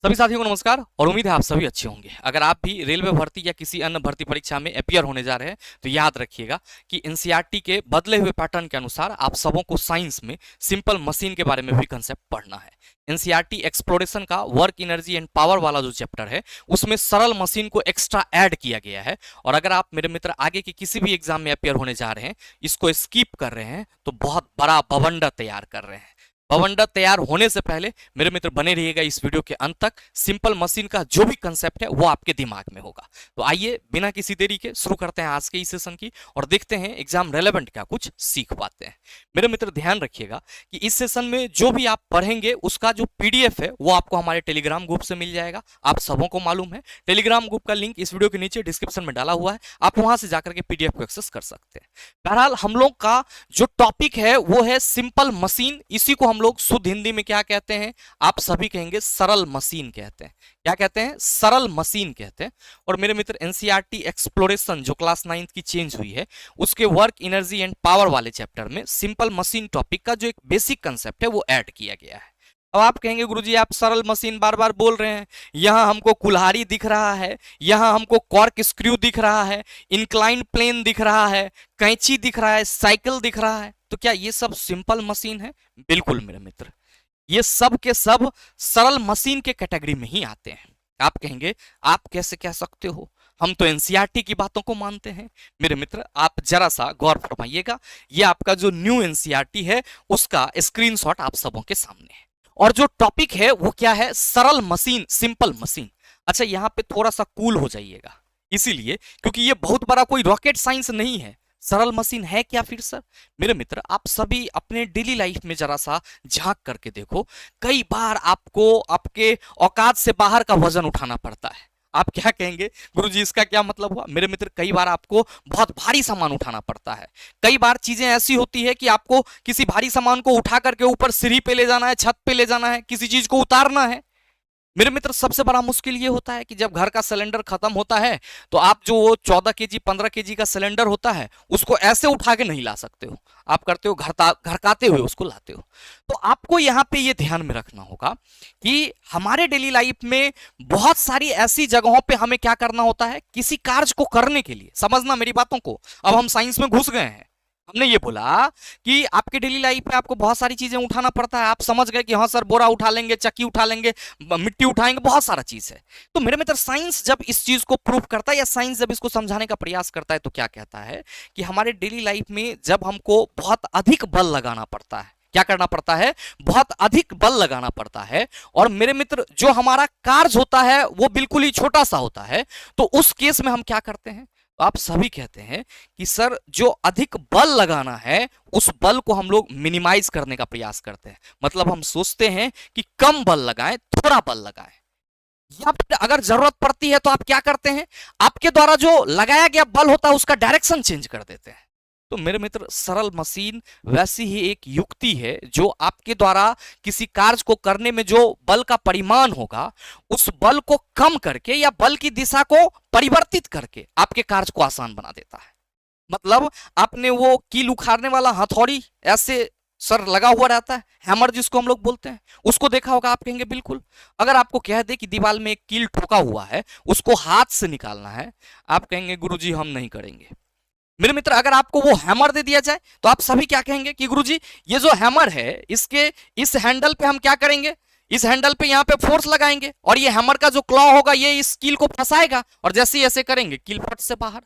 सभी साथियों को नमस्कार और उम्मीद है आप सभी अच्छे होंगे। अगर आप भी रेलवे भर्ती या किसी अन्य भर्ती परीक्षा में अपीयर होने जा रहे हैं तो याद रखिएगा कि एनसीईआरटी के बदले हुए पैटर्न के अनुसार आप सबों को साइंस में सिंपल मशीन के बारे में भी कंसेप्ट पढ़ना है। एनसीईआरटी एक्सप्लोरेशन का वर्क एनर्जी एंड पावर वाला जो चैप्टर है उसमें सरल मशीन को एक्स्ट्रा ऐड किया गया है। और अगर आप मेरे मित्र आगे के किसी भी एग्जाम में अपीयर होने जा रहे हैं, इसको स्किप कर रहे हैं तो बहुत बड़ा बवंडर तैयार कर रहे हैं। बवंडर तैयार होने से पहले मेरे मित्र बने रहिएगा इस वीडियो के अंत तक। सिंपल मशीन का जो भी कंसेप्ट है वो आपके दिमाग में होगा। तो आइए बिना किसी देरी के शुरू करते हैं आज के इस सेशन की और देखते हैं एग्जाम रेलेवेंट क्या कुछ सीख पाते हैं। मेरे मित्र ध्यान रखिएगा कि इस सेशन में जो भी आप पढ़ेंगे उसका जो पीडीएफ है वो आपको हमारे टेलीग्राम ग्रुप से मिल जाएगा। आप सबों को मालूम है टेलीग्राम ग्रुप का लिंक इस वीडियो के नीचे डिस्क्रिप्शन में डाला हुआ है, आप वहां से जाकर के पीडीएफ को एक्सेस कर सकते हैं। बहरहाल हम लोग का जो टॉपिक है वो है सिंपल मशीन। इसी को हम लोग शुद्ध हिंदी में क्या कहते हैं? आप सभी कहेंगे सरल मशीन कहते हैं। क्या कहते हैं? सरल मशीन कहते हैं। और मेरे मित्र एनसीईआरटी एक्सप्लोरेशन जो क्लास 9th की चेंज हुई है उसके वर्क एनर्जी एंड पावर वाले चैप्टर में सिंपल मशीन टॉपिक का जो एक बेसिक कंसेप्ट है वो ऐड किया गया है। अब आप कहेंगे गुरुजी आप सरल मशीन बार बार बोल रहे हैं, यहां हमको कुल्हाड़ी दिख रहा है, यहां हमको कॉर्क स्क्रू दिख रहा है, इंक्लाइन प्लेन दिख रहा है, कैंची दिख रहा है, साइकिल दिख रहा है, तो क्या ये सब सिंपल मशीन है? बिल्कुल मेरे मित्र, ये सब के सब सरल मशीन के कैटेगरी में ही आते हैं। आप कहेंगे आप कैसे कह सकते हो, हम तो एनसीईआरटी की बातों को मानते हैं। मेरे मित्र आप जरा सा गौर फरमाइएगा, ये आपका जो न्यू एनसीईआरटी है उसका स्क्रीनशॉट आप सबों के सामने है और जो टॉपिक है वो क्या है? सरल मशीन, सिंपल मशीन। अच्छा यहां पे थोड़ा सा कूल हो जाइएगा, इसीलिए क्योंकि ये बहुत बड़ा कोई रॉकेट साइंस नहीं है। सरल मशीन है क्या फिर सर? मेरे मित्र आप सभी अपने डेली लाइफ में जरा सा झांक करके देखो, कई बार आपको आपके औकात से बाहर का वजन उठाना पड़ता है। आप क्या कहेंगे गुरुजी इसका क्या मतलब हुआ? मेरे मित्र कई बार आपको बहुत भारी सामान उठाना पड़ता है। कई बार चीजें ऐसी होती है कि आपको किसी भारी सामान को उठा करके ऊपर सीढ़ी पे ले जाना है, छत पे ले जाना है, किसी चीज को उतारना है। मेरे मित्र सबसे बड़ा मुश्किल ये होता है कि जब घर का सिलेंडर खत्म होता है तो आप जो वो 14 केजी 15 केजी का सिलेंडर होता है उसको ऐसे उठा के नहीं ला सकते हो, आप करते हो घरकाते हुए उसको लाते हो। तो आपको यहाँ पे ये ध्यान में रखना होगा कि हमारे डेली लाइफ में बहुत सारी ऐसी जगहों पे हमें क्या करना होता है, किसी कार्य को करने के लिए, समझना मेरी बातों को, अब हम साइंस में घुस गए हैं। हमने ये बोला कि आपके डेली लाइफ में आपको बहुत सारी चीजें उठाना पड़ता है। आप समझ गए कि हाँ सर बोरा उठा लेंगे, चक्की उठा लेंगे, मिट्टी उठाएंगे, बहुत सारा चीज है। तो मेरे मित्र साइंस जब इस चीज को प्रूव करता है या साइंस जब इसको समझाने का प्रयास करता है तो क्या कहता है कि हमारे डेली लाइफ में जब हमको बहुत अधिक बल लगाना पड़ता है, क्या करना पड़ता है? बहुत अधिक बल लगाना पड़ता है। और मेरे मित्र जो हमारा कार्य होता है वो बिल्कुल ही छोटा सा होता है, तो उस केस में हम क्या करते हैं? तो आप सभी कहते हैं कि सर जो अधिक बल लगाना है उस बल को हम लोग मिनिमाइज करने का प्रयास करते हैं। मतलब हम सोचते हैं कि कम बल लगाएं, थोड़ा बल लगाएं, या फिर अगर जरूरत पड़ती है तो आप क्या करते हैं? आपके द्वारा जो लगाया गया बल होता है उसका डायरेक्शन चेंज कर देते हैं। तो मेरे मित्र सरल मशीन वैसी ही एक युक्ति है जो आपके द्वारा किसी कार्य को करने में जो बल का परिमाण होगा उस बल को कम करके या बल की दिशा को परिवर्तित करके आपके कार्य को आसान बना देता है। मतलब आपने वो कील उखाड़ने वाला हथौड़ी ऐसे सर लगा हुआ रहता है, हैमर जिसको हम लोग बोलते हैं, उसको देखा होगा। आप कहेंगे बिल्कुल। अगर आपको कह दे कि दीवार में एक कील ठोका हुआ है उसको हाथ से निकालना है, आप कहेंगे गुरुजी हम नहीं करेंगे। मेरे मित्र अगर आपको वो हैमर दे दिया जाए तो आप सभी क्या कहेंगे कि गुरुजी ये जो हैमर है इसके इस हैंडल पे हम क्या करेंगे? इस हैंडल पे यहाँ पे फोर्स लगाएंगे और ये हैमर का जो क्लॉ होगा ये इस कील को फंसाएगा और जैसे ही ऐसे करेंगे कील फट से बाहर।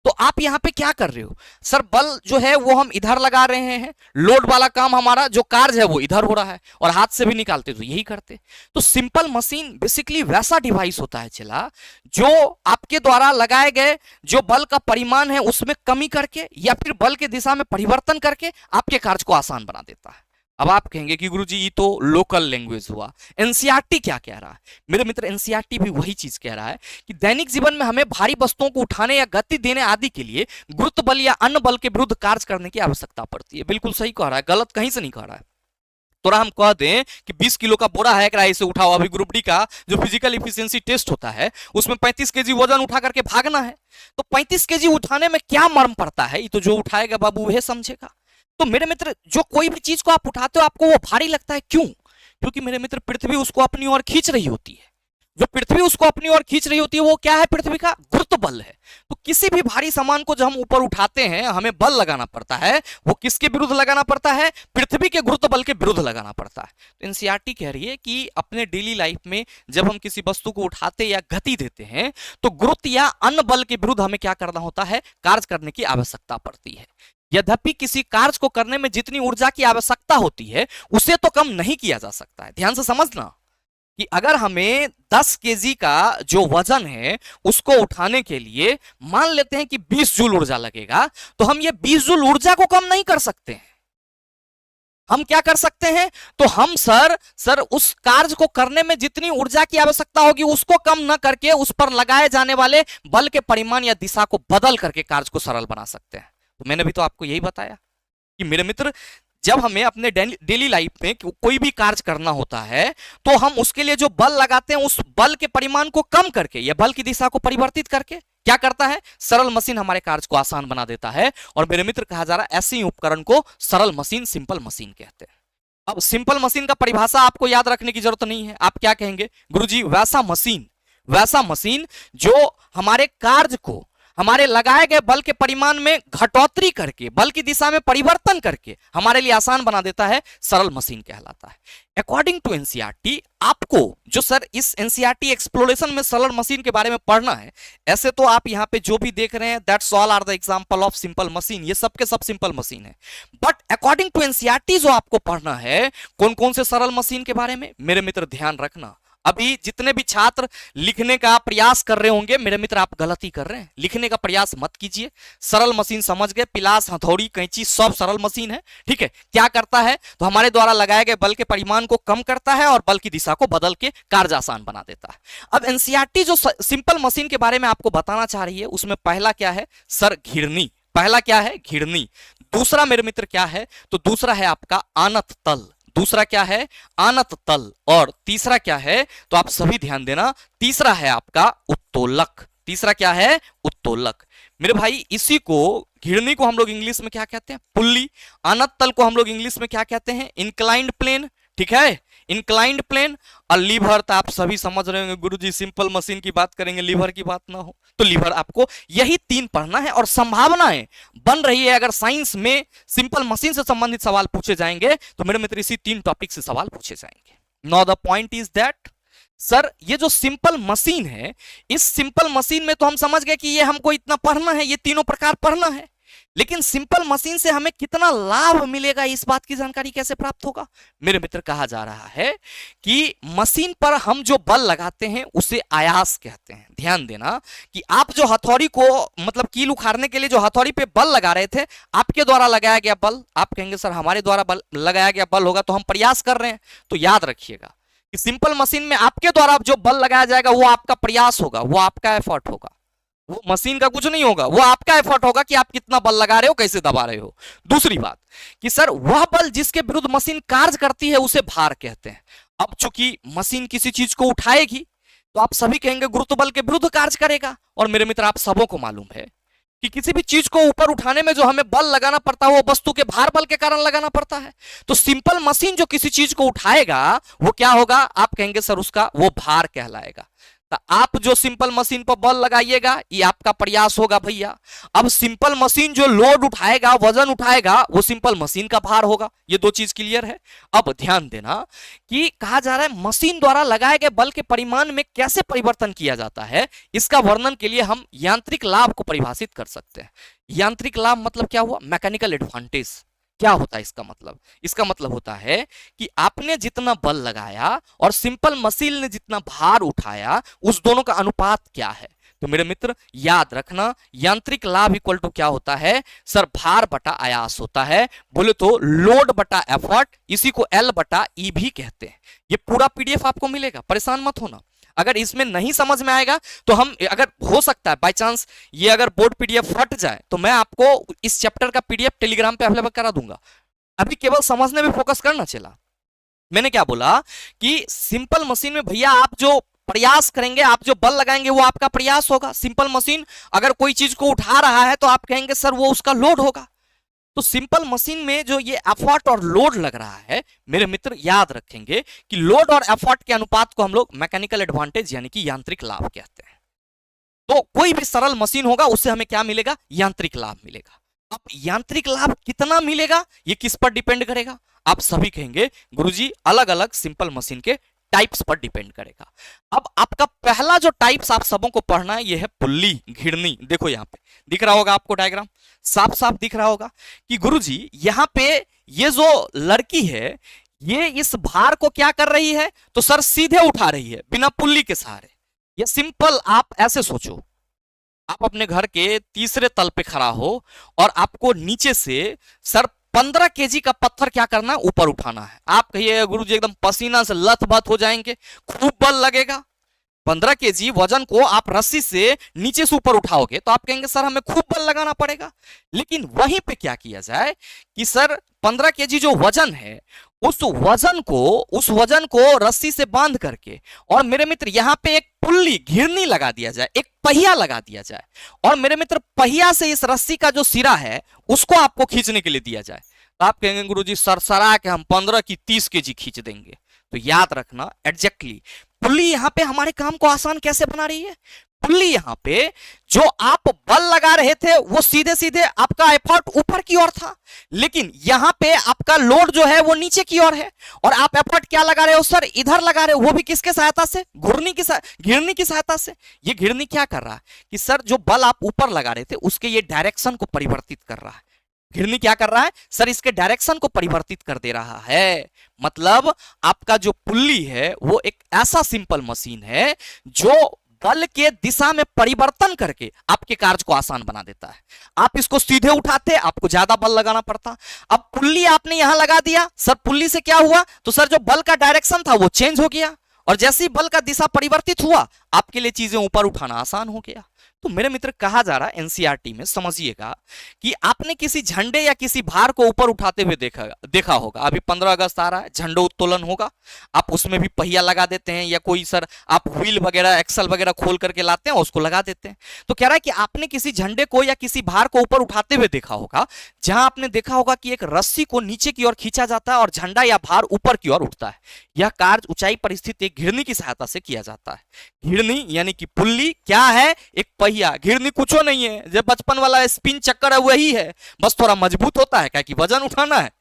तो आप यहाँ पे क्या कर रहे हो? सर बल जो है वो हम इधर लगा रहे हैं, लोड वाला काम हमारा जो कार्य है वो इधर हो रहा है, और हाथ से भी निकालते तो यही करते। तो सिंपल मशीन बेसिकली वैसा डिवाइस होता है चला जो आपके द्वारा लगाए गए जो बल का परिमाण है उसमें कमी करके या फिर बल के दिशा में परिवर्तन करके आपके कार्य को आसान बना देता है। अब आप कहेंगे कि गुरुजी ये तो लोकल लैंग्वेज हुआ, एनसीईआरटी क्या कह रहा है? मेरे मित्र एनसीईआरटी भी वही चीज कह रहा है कि दैनिक जीवन में हमें भारी वस्तुओं को उठाने या गति देने आदि के लिए गुरुत्व बल या अन्य बल के विरुद्ध कार्य करने की आवश्यकता पड़ती है। बिल्कुल सही कह रहा है, गलत कहीं से नहीं कह रहा है। थोड़ा हम कह दें कि 20 किलो का बोरा है, इसे उठाओ। अभी ग्रुप डी का जो फिजिकल इफिशियंसी टेस्ट होता है उसमें 35 केजी वजन उठा करके भागना है, तो 35 केजी उठाने में क्या मर्म पड़ता है ये तो जो उठाएगा बाबू वह समझेगा। तो मेरे मित्र जो कोई भी चीज को आप उठाते हो आपको वो भारी लगता है, क्यों? क्योंकि मेरे मित्र पृथ्वी उसको अपनी ओर खींच रही होती है। जो पृथ्वी उसको अपनी ओर खींच रही होती है वो क्या है? पृथ्वी का गुरुत्व बल है। तो किसी भी भारी सामान को जब हम ऊपर उठाते हैं हमें बल लगाना पड़ता है, वो किसके विरुद्ध लगाना पड़ता है? पृथ्वी के गुरुत्व बल के विरुद्ध लगाना पड़ता है। तो एनसीईआरटी कह रही है कि अपने डेली लाइफ में जब हम किसी वस्तु को उठाते या गति देते हैं तो गुरुत्व या अन्य बल के विरुद्ध हमें क्या करना होता है? कार्य करने की आवश्यकता पड़ती है। यद्यपि किसी कार्य को करने में जितनी ऊर्जा की आवश्यकता होती है उसे तो कम नहीं किया जा सकता है। ध्यान से समझना कि अगर हमें 10 केजी का जो वजन है उसको उठाने के लिए मान लेते हैं कि 20 जूल ऊर्जा लगेगा, तो हम ये 20 जूल ऊर्जा को कम नहीं कर सकते हैं। हम क्या कर सकते हैं? तो हम सर उस कार्य को करने में जितनी ऊर्जा की आवश्यकता होगी उसको कम ना करके उस पर लगाए जाने वाले बल के परिमाण या दिशा को बदल करके कार्य को सरल बना सकते हैं। तो मैंने भी तो आपको यही बताया कि मेरे मित्र, जब हमें अपने डेली लाइफ में कोई भी कार्य करना होता है तो हम उसके लिए जो बल लगाते हैं उस बल के परिमाण को कम करके या बल की दिशा को परिवर्तित करके क्या करता है? सरल मशीन हमारे कार्य को आसान बना देता है। और मेरे मित्र, कहा जा रहा है ऐसे ही उपकरण को सरल मशीन, सिंपल मशीन कहते हैं। अब सिंपल मशीन का परिभाषा आपको याद रखने की जरूरत नहीं है। आप क्या कहेंगे? गुरुजी वैसा मशीन जो हमारे कार्य को हमारे लगाए गए बल के परिमाण में घटौतरी करके, बल की दिशा में परिवर्तन करके हमारे लिए आसान बना देता है, सरल मशीन कहलाता है। अकॉर्डिंग टू एनसीईआरटी, आपको जो सर इस एनसीईआरटी एक्सप्लोरेशन में सरल मशीन के बारे में पढ़ना है, ऐसे तो आप यहाँ पे जो भी देख रहे हैं that's all are the example of simple machine, ये सब के सब सिंपल मशीन है। बट अकॉर्डिंग टू एनसीईआरटी जो आपको पढ़ना है कौन कौन से सरल मशीन के बारे में, मेरे मित्र ध्यान रखना। अभी जितने भी छात्र लिखने का प्रयास कर रहे होंगे, मेरे मित्र आप गलती कर रहे हैं, लिखने का प्रयास मत कीजिए। सरल मशीन समझ गए, पिलास, हथौड़ी, कैंची सब सरल मशीन है, ठीक है। क्या करता है? तो हमारे द्वारा लगाए गए बल के परिमाण को कम करता है और बल की दिशा को बदल के कार्य आसान बना देता है। अब एनसीईआरटी जो सिंपल मशीन के बारे में आपको बताना चाह रही है उसमें पहला क्या है सर? घिरनी। पहला क्या है? घिरनी। दूसरा मेरे मित्र क्या है? तो दूसरा है आपका आनत तल। दूसरा क्या है? आनत तल। और तीसरा क्या है? तो आप सभी ध्यान देना, तीसरा है आपका उत्तोलक। तीसरा क्या है? उत्तोलक। मेरे भाई, इसी को घिरनी को हम लोग इंग्लिश में क्या कहते हैं? पुल्ली। आनत तल को हम लोग इंग्लिश में क्या कहते हैं? इंक्लाइंड प्लेन, ठीक है, इंक्लाइंड प्लेन। और लीवर तो आप सभी समझ रहे होंगे, गुरुजी सिंपल मशीन की बात करेंगे, लीवर की बात ना हो, तो लीवर। आपको यही 3 पढ़ना है और संभावनाएं बन रही है अगर साइंस में सिंपल मशीन से संबंधित सवाल पूछे जाएंगे तो मेरे मित्र इसी 3 टॉपिक से सवाल पूछे जाएंगे। Now the point is that sir, ये जो सिंपल मशीन है, इस सिंपल मशीन में तो हम समझ गए कि ये हमको इतना पढ़ना है, ये तीनों प्रकार पढ़ना है, लेकिन सिंपल मशीन से हमें कितना लाभ मिलेगा इस बात की जानकारी कैसे प्राप्त होगा? मेरे मित्र, कहा जा रहा है कि मशीन पर हम जो बल लगाते हैं उसे आयास कहते हैं। ध्यान देना कि आप जो हथौड़ी को मतलब कील उखाड़ने के लिए जो हथौड़ी पे बल लगा रहे थे, आपके द्वारा लगाया गया बल, आप कहेंगे सर हमारे द्वारा बल लगाया गया बल होगा तो हम प्रयास कर रहे हैं। तो याद रखिएगा कि सिंपल मशीन में आपके द्वारा जो बल लगाया जाएगा वो आपका प्रयास होगा, वो आपका एफर्ट होगा, वो मशीन का कुछ नहीं होगा, वो आपका एफर्ट होगा कि आप कितना बल लगा रहे हो, कैसे दबा रहे हो। दूसरी बात कि सर वह बल जिसके विरुद्ध मशीन कार्य करती है उसे भार कहते हैं। अब चूंकि मशीन किसी चीज को उठाएगी तो आप सभी कहेंगे गुरुत्व बल के विरुद्ध कार्य करेगा, और मेरे मित्र आप सबों को मालूम है कि किसी भी चीज को ऊपर उठाने में जो हमें बल लगाना पड़ता है वो वस्तु के भार बल के कारण लगाना पड़ता है। तो सिंपल मशीन जो किसी चीज को उठाएगा वो क्या होगा? आप कहेंगे सर उसका वो भार कहलाएगा। तो आप जो सिंपल मशीन पर बल लगाइएगा ये आपका प्रयास होगा भैया। अब सिंपल मशीन जो लोड उठाएगा, वजन उठाएगा, वो सिंपल मशीन का भार होगा। ये 2 चीज क्लियर है। अब ध्यान देना कि कहा जा रहा है मशीन द्वारा लगाए गए बल के परिमाण में कैसे परिवर्तन किया जाता है, इसका वर्णन के लिए हम यांत्रिक लाभ को परिभाषित कर सकते हैं। यांत्रिक लाभ मतलब क्या हुआ? Mechanical advantage. क्या होता है इसका मतलब? इसका मतलब होता है कि आपने जितना बल लगाया और सिंपल मशीन ने जितना भार उठाया उस दोनों का अनुपात क्या है। तो मेरे मित्र याद रखना, यांत्रिक लाभ इक्वल टू क्या होता है सर? भार बटा आयास होता है। बोले तो लोड बटा एफर्ट, इसी को एल बटा ई भी कहते हैं। ये पूरा पीडीएफ आपको मिलेगा, परेशान मत होना। अगर इसमें नहीं समझ में आएगा तो हम, अगर हो सकता है बाय चांस ये अगर बोर्ड पीडीएफ फट जाए तो मैं आपको इस चैप्टर का पीडीएफ टेलीग्राम पे अवेलेबल करा दूंगा। अभी केवल समझने में फोकस करना चला। मैंने क्या बोला कि सिंपल मशीन में भैया आप जो प्रयास करेंगे, आप जो बल लगाएंगे वो आपका प्रयास होगा। सिंपल मशीन अगर कोई चीज को उठा रहा है तो आप कहेंगे सर वो उसका लोड होगा। तो सिंपल मशीन में जो ये एफर्ट और लोड लग रहा है, मेरे मित्र याद रखेंगे कि लोड और एफर्ट के अनुपात को हम लोग मैकेनिकल एडवांटेज यानी कि यांत्रिक लाभ कहते हैं। तो कोई भी सरल मशीन होगा उससे हमें क्या मिलेगा? यांत्रिक लाभ मिलेगा। अब यांत्रिक लाभ कितना मिलेगा ये किस पर डिपेंड करेगा? आप सभी कहेंगे गुरुजी अलग अलग सिंपल मशीन के टाइप्स पर डिपेंड करेगा। अब आपका पहला जो टाइप्स आप सबों को पढ़ना है ये है पुल्ली घिरनी। देखो यहां पे दिख रहा होगा आपको डायग्राम, साफ साफ दिख रहा होगा कि गुरुजी यहां पे ये जो लड़की है ये इस भार को क्या कर रही है? तो सर सीधे उठा रही है बिना पुल्ली के सहारे। ये सिंपल आप ऐसे सोचो, आप अपने घर के तीसरे तल पे खड़ा हो और आपको नीचे से सर 15 केजी का पत्थर क्या करना है? ऊपर उठाना है। आप कहिए गुरुजी एकदम पसीना से लथबथ हो जाएंगे, खूब बल लगेगा। 15 केजी वजन को आप रस्सी से नीचे से ऊपर उठाओगे तो आप कहेंगे सर हमें खूब बल लगाना पड़ेगा। लेकिन वहीं पे क्या किया जाए कि सर 15 केजी जो वजन है उस वजन को रस्सी से बांध करके और मेरे मित्र यहां पे एक पुल्ली घिरनी लगा दिया जाए, एक पहिया लगा दिया जाए और मेरे मित्र पहिया से इस रस्सी का जो सिरा है उसको आपको खींचने के लिए दिया जाए। तो आप कहेंगे गुरुजी सरसरा के हम 15 की 30 केजी खींच देंगे। तो याद रखना एग्जैक्टली पुल्ली यहां पे हमारे काम को आसान कैसे बना रही है? पुल्ली यहां पे जो आप बल लगा रहे थे वो सीधे सीधे आपका एफर्ट ऊपर की ओर था, लेकिन यहां पे आपका लोड जो है वो नीचे की ओर है और आप एफर्ट क्या लगा रहे हो सर? इधर लगा रहे हो, वो भी किसके सहायता से? घिरनी की सहायता से। ये घिरनी क्या कर रहा है कि सर जो बल आप ऊपर लगा रहे थे उसके ये डायरेक्शन को परिवर्तित कर रहा है। घिरनी क्या कर रहा है सर? इसके डायरेक्शन को परिवर्तित कर दे रहा है। मतलब आपका जो पुल्ली है वो एक ऐसा सिंपल मशीन है जो बल के दिशा में परिवर्तन करके आपके कार्य को आसान बना देता है। आप इसको सीधे उठाते आपको ज्यादा बल लगाना पड़ता। अब पुल्ली आपने यहां लगा दिया, सर पुल्ली से क्या हुआ? तो सर जो बल का डायरेक्शन था वो चेंज हो गया और जैसे ही बल का दिशा परिवर्तित हुआ आपके लिए चीजें ऊपर उठाना आसान हो गया। तो मेरे मित्र कहा जा रहा है एनसीईआरटी में समझिएगा कि आपने किसी झंडे या किसी भार को ऊपर उठाते हुए देखा होगा। अभी 15 अगस्त आ रहा है, झंडो उत्तोलन होगा, आप उसमें भी पहिया लगा देते हैं या कोई सर आप व्हील वगैरह एक्सल वगैरह खोल करके लाते हैं उसको लगा देते हैं। तो कह रहा है कि आपने किसी झंडे को या किसी भार को ऊपर उठाते हुए देखा होगा जहां आपने देखा होगा कि एक रस्सी को नीचे की ओर खींचा जाता है और झंडा या भार ऊपर की ओर उठता है। यह कार्य ऊंचाई पर स्थित एक घिरनी की सहायता से किया जाता है। घिरनी यानी कि पुल्ली क्या है? एक पहिया। घिरनी कुछ नहीं है, जो बचपन वाला स्पिन चक्कर है वही है, बस थोड़ा मजबूत होता है क्या कि वजन उठाना है।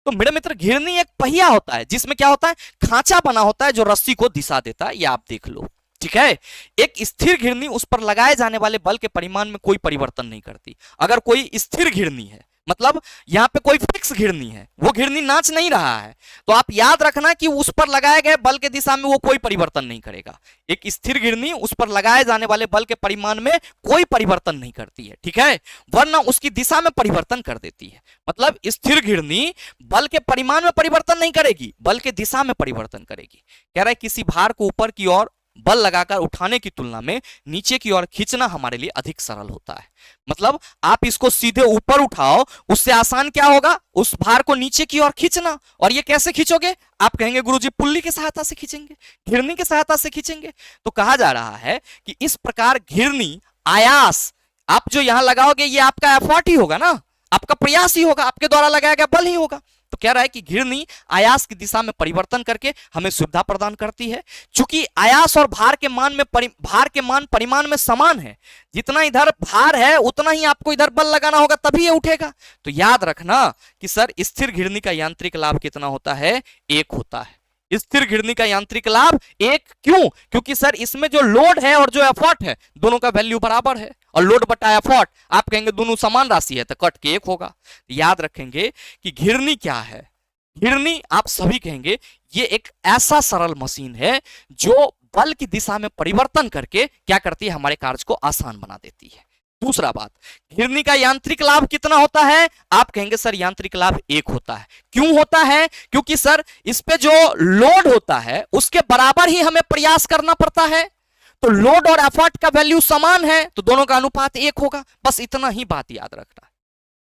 तो मेरे मित्र घिरनी एक पहिया होता है जिसमें क्या होता है? खांचा बना होता है जो रस्सी को दिशा देता है। ये आप देख लो, ठीक है। एक स्थिर घिरनी उस पर लगाए जाने वाले बल के परिमाण में कोई परिवर्तन नहीं करती। अगर कोई स्थिर घिरनी है मतलब यहां पे कोई फिक्स घिरनी है, वो घिरनी नाच नहीं रहा है, तो आप याद रखना कि उस पर लगाए गए बल के दिशा में वो कोई परिवर्तन नहीं करेगा। एक स्थिर घिरनी उस पर लगाए जाने वाले बल के परिमाण में कोई परिवर्तन नहीं करती है, ठीक है, वरना उसकी दिशा में परिवर्तन कर देती है। मतलब स्थिर घिरनी बल के परिमाण में परिवर्तन नहीं करेगी, बल के दिशा में परिवर्तन करेगी। कह रहा है किसी भार को ऊपर की ओर बल लगाकर उठाने की तुलना में नीचे की ओर खींचना हमारे लिए अधिक सरल होता है। मतलब आप इसको सीधे ऊपर उठाओ, उससे आसान क्या होगा? उस भार को नीचे की ओर खींचना। और ये कैसे खींचोगे? आप कहेंगे गुरुजी पुल्ली की सहायता से खींचेंगे, घिरनी की सहायता से खींचेंगे। तो कहा जा रहा है कि इस प्रकार घिरनी आयास आप जो यहां लगाओगे ये आपका एफर्ट ही होगा ना, आपका प्रयास ही होगा, आपके द्वारा लगाया गया बल ही होगा। तो कह रहा है कि घिरनी आयास की दिशा में परिवर्तन करके हमें सुविधा प्रदान करती है। चूंकि आयास और भार के मान परिमाण में समान है, जितना इधर भार है उतना ही आपको इधर बल लगाना होगा तभी ये उठेगा। तो याद रखना कि सर स्थिर घिरनी का यांत्रिक लाभ कितना होता है? 1 होता है। स्थिर घिरनी का यांत्रिक लाभ 1 क्यों? क्योंकि सर इसमें जो लोड है और जो एफर्ट है दोनों का वैल्यू बराबर है और लोड बटा एफर्ट आप कहेंगे दोनों समान राशि है तो कट के 1 होगा। याद रखेंगे कि घिरनी क्या है? घिरनी आप सभी कहेंगे ये एक ऐसा सरल मशीन है जो बल की दिशा में परिवर्तन करके क्या करती है? हमारे कार्य को आसान बना देती है। दूसरा बात, घिरनी का यांत्रिक लाभ कितना होता है? आप कहेंगे सर यांत्रिक लाभ 1 होता है। क्यों होता है? क्योंकि सर इस पे जो लोड होता है उसके बराबर ही हमें प्रयास करना पड़ता है। तो लोड और एफर्ट का वैल्यू समान है तो दोनों का अनुपात 1 होगा। बस इतना ही बात याद रखना है।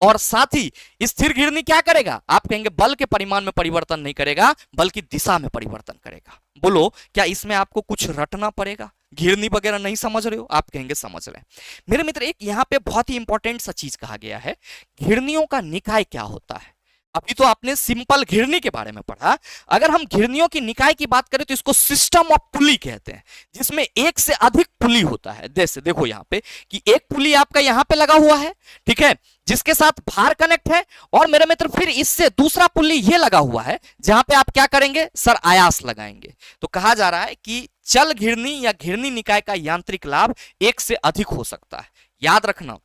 और साथ ही स्थिर घिरनी क्या करेगा? आप कहेंगे बल के परिमाण में परिवर्तन नहीं करेगा बल्कि दिशा में परिवर्तन करेगा। बोलो क्या इसमें आपको कुछ रटना पड़ेगा? घिरनी वगैरह नहीं समझ रहे हो? आप कहेंगे समझ रहे हैं। मेरे मित्र एक यहाँ पे बहुत ही इंपॉर्टेंट सा चीज कहा गया है, घिरनियों का निकाय क्या होता है। अभी तो आपने सिंपल घिरनी के बारे में पढ़ा, अगर हम घिरनियों की निकाय की बात करें तो इसको सिस्टम ऑफ पुली कहते हैं, जिसमें एक से अधिक पुली होता है। जैसे देखो यहाँ पे कि एक पुली आपका यहाँ पे लगा हुआ है, ठीक है, जिसके साथ भार कनेक्ट है, और मेरे मित्र फिर इससे दूसरा पुली ये लगा हुआ है जहां पे आप क्या करेंगे सर, आयास लगाएंगे। तो कहा जा रहा है कि चल घिरनी या घिरनी निकाय का यांत्रिक लाभ एक से अधिक हो सकता है। याद रखना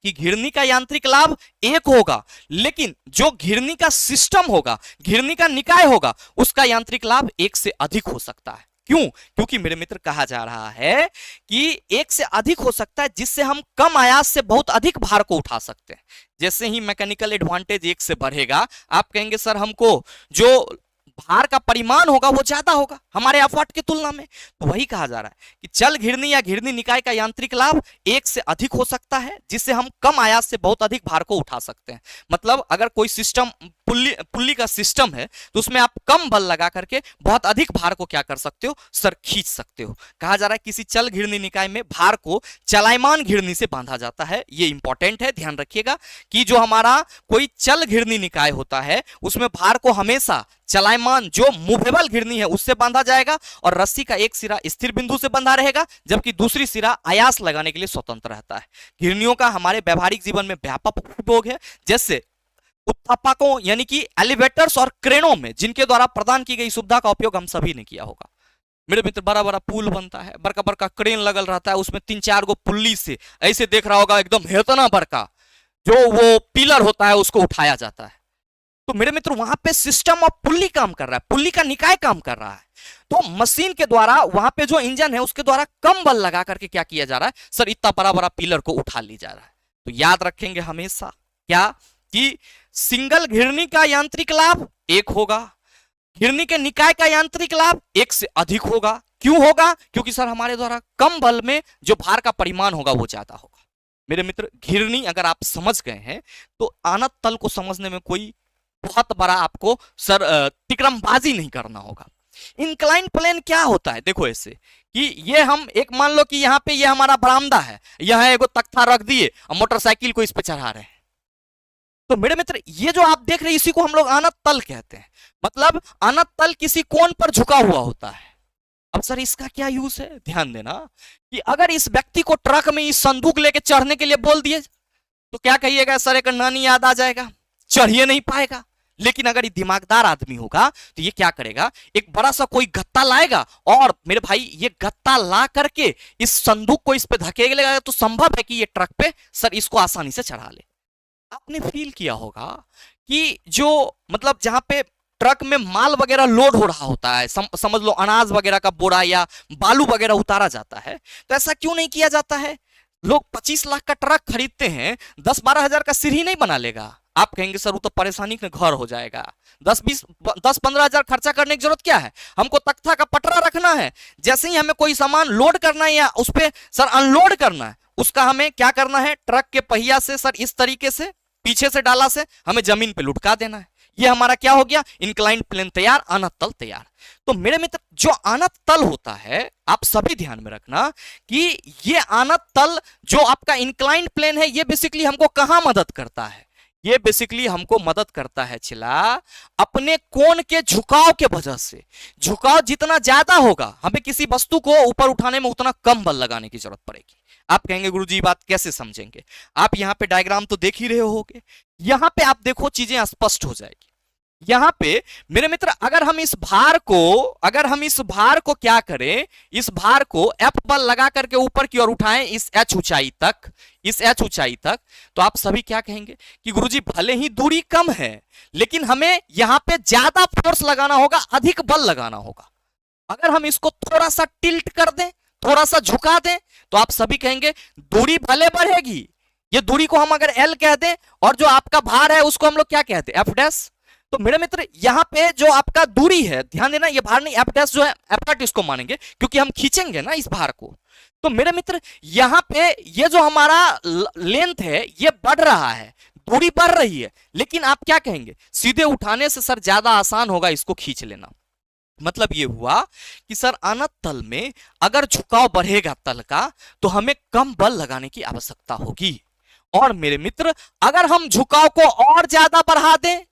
कि घिरनी का यांत्रिक लाभ एक होगा, लेकिन जो घिरनी का सिस्टम होगा, घिरनी का निकाय होगा, उसका यांत्रिक लाभ एक से अधिक हो सकता है। क्यों? क्योंकि मेरे मित्र कहा जा रहा है कि एक से अधिक हो सकता है, जिससे हम कम आयास से बहुत अधिक भार को उठा सकते हैं। जैसे ही मैकेनिकल एडवांटेज एक से बढ़ेगा, आप कहेंगे सर हमको जो भार का परिमाण होगा वो ज्यादा होगा हमारे एफर्ट की तुलना में। तो वही कहा जा रहा है कि चल घिरनी या घिरनी निकाय का यांत्रिक लाभ एक से अधिक हो सकता है, जिससे हम कम आयास से बहुत अधिक भार को उठा सकते हैं। मतलब अगर कोई सिस्टम पुल्ली का सिस्टम है तो उसमें आप कम बल लगा करके बहुत अधिक भार को क्या कर सकते हो सर, खींच सकते हो। कहा जा रहा है किसी चल घिरनी निकाय में भार को चलायमान घिरनी से बांधा जाता है। ये इंपॉर्टेंट है, ध्यान रखिएगा कि जो हमारा कोई चल घिरनी निकाय होता है उसमें भार को हमेशा चलायमान जो मूवेबल घिरनी है उससे बांधा जाएगा, और रस्सी का एक सिरा स्थिर बिंदु से बंधा रहेगा, जबकि दूसरी सिरा आयास लगाने के लिए स्वतंत्र रहता है। घिरनियों का हमारे व्यवहारिक जीवन में व्यापक उपयोग है, जैसे उत्थापकों यानी कि एलिवेटर्स और क्रेनों में, जिनके द्वारा प्रदान की गई सुविधा का उपयोग हम सभी ने किया होगा। मेरे मित्र बड़ा बड़ा पुल बनता है, बड़का बड़का क्रेन लगल रहता है, उसमें 3-4 गो पुल्ली से ऐसे देख रहा होगा एकदम इतना बड़का जो वो पिलर होता है उसको उठाया जाता है। तो मेरे मित्र वहां पे सिस्टम ऑफ पुल्ली काम कर रहा है, पुल्ली का निकाय काम कर रहा है। तो मशीन के द्वारा वहां पे जो इंजन है उसके द्वारा कम बल लगा करके क्या किया जा रहा है सर, इतना बड़ा बड़ा पिलर को उठा ली जा रहा है। तो याद रखेंगे हमेशा क्या कि सिंगल घिरनी का यांत्रिक लाभ एक होगा, घिरनी के निकाय का यांत्रिक लाभ एक से अधिक होगा। क्यों होगा? क्योंकि सर हमारे द्वारा कम बल में जो भार का परिमाण होगा वो ज्यादा होगा। मेरे मित्र घिरनी अगर आप समझ गए हैं तो आनत तल को समझने में कोई बहुत बड़ा आपको सर तिकड़मबाजी नहीं करना होगा। इंक्लाइन प्लेन क्या होता है? देखो ऐसे कि ये हम एक मान लो कि यहाँ पे ये हमारा बरामदा है, यहाँ एगो तख्ता रख दिए और मोटरसाइकिल को इस पे चढ़ा रहे हैं। तो मेरे मित्र ये जो आप देख रहे हैं इसी को हम लोग आनत तल कहते हैं। मतलब आनत तल किसी कोण पर झुका हुआ होता है। अब सर इसका क्या यूज है? ध्यान देना कि अगर इस व्यक्ति को ट्रक में इस संदूक लेके चढ़ने के लिए बोल दिए तो क्या कहिएगा सर, एक नानी याद आ जाएगा, चढ़िए नहीं पाएगा। लेकिन अगर ये दिमागदार आदमी होगा तो ये क्या करेगा, एक बड़ा सा कोई गत्ता लाएगा और मेरे भाई ये गत्ता ला करके इस संदूक को इस पे धकेलेगा, तो संभव है कि ये ट्रक पे सर इसको आसानी से चढ़ा ले। आपने फील किया होगा कि जो मतलब जहां पे ट्रक में माल वगैरह लोड हो रहा होता है, समझ लो अनाज वगैरह का बोरा या बालू वगैरह उतारा जाता है, तो ऐसा क्यों नहीं किया जाता है? लोग 25 लाख का ट्रक खरीदते हैं, 10-12 हजार का सीढ़ी नहीं बना लेगा। आप कहेंगे सर वो तो परेशानी का घर हो जाएगा। 10-15 हजार खर्चा करने की जरूरत क्या है? हमको तख्ता का पटरा रखना है, जैसे ही हमें कोई सामान लोड करना है या उस पर सर अनलोड करना है, उसका हमें क्या करना है, ट्रक के पहिया से सर इस तरीके से पीछे से डाला से हमें जमीन पे लुढ़का देना है। ये हमारा क्या हो गया, इंक्लाइंड प्लेन तैयार, आनत तल तैयार। तो मेरे मित्र जो आनत तल होता है, आप सभी ध्यान में रखना कि ये आनत तल जो आपका इंक्लाइंड प्लेन है, ये बेसिकली हमको कहां मदद करता है? ये बेसिकली हमको मदद करता है चिला अपने कोण के झुकाव के वजह से। झुकाव जितना ज्यादा होगा, हमें किसी वस्तु को ऊपर उठाने में उतना कम बल लगाने की जरूरत पड़ेगी। आप कहेंगे गुरुजी बात कैसे समझेंगे? आप यहाँ पे डायग्राम तो देख ही रहे होगे, यहाँ पे आप देखो चीजें स्पष्ट हो जाएगी। यहाँ पे मेरे मित्र अगर हम इस भार को क्या करें, इस भार को F बल लगा करके ऊपर की ओर उठाएं इस H ऊंचाई तक, तो आप सभी क्या कहेंगे कि गुरुजी भले ही दूरी कम है लेकिन हमें यहाँ पे ज्यादा फोर्स लगाना होगा, अधिक बल लगाना होगा। अगर हम इसको थोड़ा सा टिल्ट कर दें, थोड़ा सा झुका दें, तो आप सभी कहेंगे दूरी भले बढ़ेगी। ये दूरी को हम अगर L कह दें और जो आपका भार है उसको हम लोग क्या कहते हैं, F डैश। तो मेरे मित्र यहाँ पे जो आपका दूरी है, ध्यान देना, ये भार नहीं, F डैश जो है एफर्ट इसको मानेंगे क्योंकि हम खींचेंगे ना इस भार को। तो मेरे मित्र यहाँ पे ये जो हमारा लेंथ है ये बढ़ रहा है, दूरी बढ़ रही है, लेकिन आप क्या कहेंगे, सीधे उठाने से सर ज्यादा आसान होगा इसको खींच लेना। मतलब ये हुआ कि सर अनंत तल में अगर झुकाव बढ़ेगा तल का तो हमें कम बल लगाने की आवश्यकता होगी। और मेरे मित्र अगर हम झुकाव को और ज्यादा बढ़ा दें,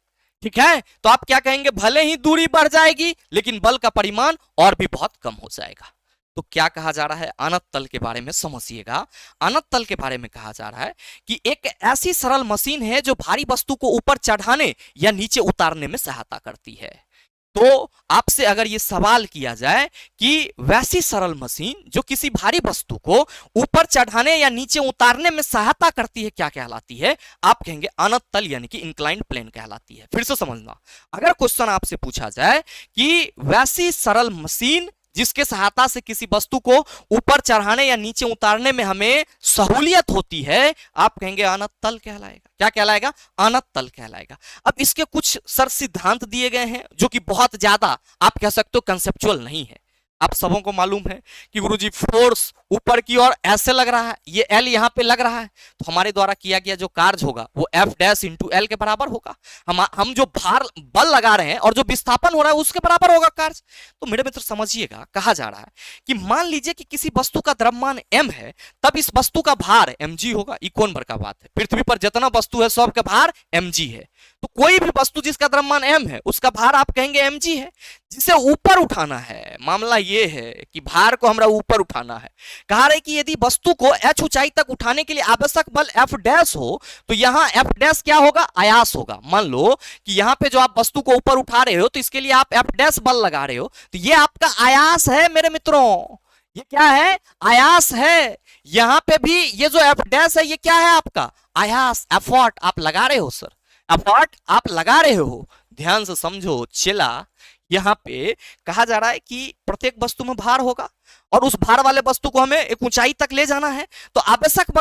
ठीक है, तो आप क्या कहेंगे, भले ही दूरी बढ़ जाएगी लेकिन बल का परिमाण और भी बहुत कम हो जाएगा। तो क्या कहा जा रहा है, अनंत तल के बारे में समझिएगा। अनंत तल के बारे में कहा जा रहा है कि एक ऐसी सरल मशीन है जो भारी वस्तु को ऊपर चढ़ाने या नीचे उतारने में सहायता करती है। तो आपसे अगर यह सवाल किया जाए कि वैसी सरल मशीन जो किसी भारी वस्तु को ऊपर चढ़ाने या नीचे उतारने में सहायता करती है, क्या कहलाती है, आप कहेंगे अनंत तल यानी कि इंक्लाइंड प्लेन कहलाती है। फिर से समझना, अगर क्वेश्चन आपसे पूछा जाए कि वैसी सरल मशीन जिसके सहायता से किसी वस्तु को ऊपर चढ़ाने या नीचे उतारने में हमें सहूलियत होती है, आप कहेंगे अनंत तल कहलाएगा। क्या कहलाएगा, अनंत तल कहलाएगा। अब इसके कुछ सर सिद्धांत दिए गए हैं जो कि बहुत ज्यादा आप कह सकते हो कंसेप्चुअल नहीं है। आप सबों को मालूम है कि गुरुजी फोर्स ऊपर की ओर ऐसे लग रहा है, ये एल यहां पे लग रहा है, तो हमारे द्वारा किया गया जो कार्य होगा वो एफ डैश इंटू एल के बराबर होगा। हम जो भार बल लगा रहे हैं और जो विस्थापन हो रहा है उसके बराबर होगा कार्य। तो मेरे मित्र समझिएगा, कहा जा रहा है कि मान लीजिए कि किसी वस्तु का द्रव्यमान m है, तब इस वस्तु का भार mg होगा। ये कौन भर का बात है, पृथ्वी पर जितना वस्तु है सबका भार mg है। तो कोई भी वस्तु जिसका द्रव्यमान m है उसका भार आप कहेंगे mg है। जिसे ऊपर उठाना है, मामला ये है कि भार को हमरा ऊपर उठाना है। कहा रहे कि यदि वस्तु को h ऊंचाई तक उठाने के लिए आवश्यक बल F डैश हो तो यहां F डैश क्या होगा, आयास होगा। मान लो कि यहां पे जो आप वस्तु को ऊपर उठा रहे हो तो इसके लिए आप F डैश बल लगा रहे हो, तो ये आपका आयास है मेरे मित्रों। ये क्या है, आयास है। यहां पे भी ये जो F डैश है ये क्या है, आपका आयास, एफर्ट आप लगा रहे हो सर, एफर्ट आप लगा रहे हो। ध्यान से समझो चेला, यहां पे कहा जा रहा है कि प्रत्येक वस्तु में भार होगा और उस भार वाले वस्तु को हमें एक ऊंचाई तक ले जाना है। तो आवश्यक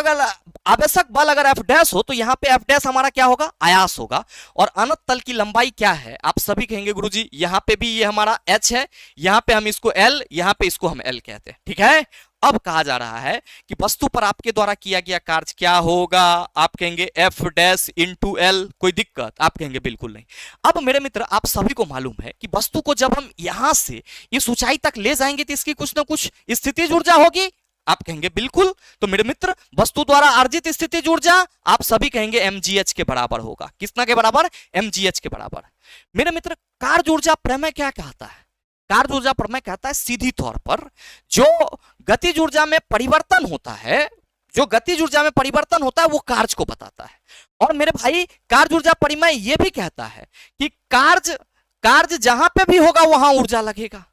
बल अगर एफ डैश हो तो यहाँ पे एफ डैश हमारा क्या होगा, आयास होगा। और अनंत तल की लंबाई क्या है, आप सभी कहेंगे गुरुजी यहाँ पे भी ये हमारा h है, यहाँ पे हम इसको l, यहाँ पे इसको हम l कहते हैं, ठीक है। अब कहा जा रहा है कि वस्तु पर आपके द्वारा किया गया कार्य क्या होगा, आप कहेंगे एफ डैश इंटू एल। कोई दिक्कत, आप कहेंगे बिल्कुल नहीं। अब मेरे मित्र आप सभी को मालूम है कि वस्तु को जब हम यहां से इस ऊंचाई तक ले जाएंगे तो इसकी कुछ ना कुछ स्थितिज ऊर्जा होगी, आप कहेंगे बिल्कुल। तो मेरे मित्र वस्तु द्वारा अर्जित स्थितिज ऊर्जा आप सभी कहेंगे mgh के बराबर होगा। कितना के बराबर, mgh के बराबर। मेरे मित्र कार्य ऊर्जा प्रमेय क्या कहता है, कार्य ऊर्जा प्रमेय कहता है सीधी तौर पर जो गतिज ऊर्जा में परिवर्तन होता है, जो गतिज ऊर्जा में परिवर्तन होता है वो कार्य को बताता है। और मेरे भाई कार्य ऊर्जा परिमेय ये भी कहता है कि कार्य जहां पे भी होगा वहां ऊर्जा लगेगा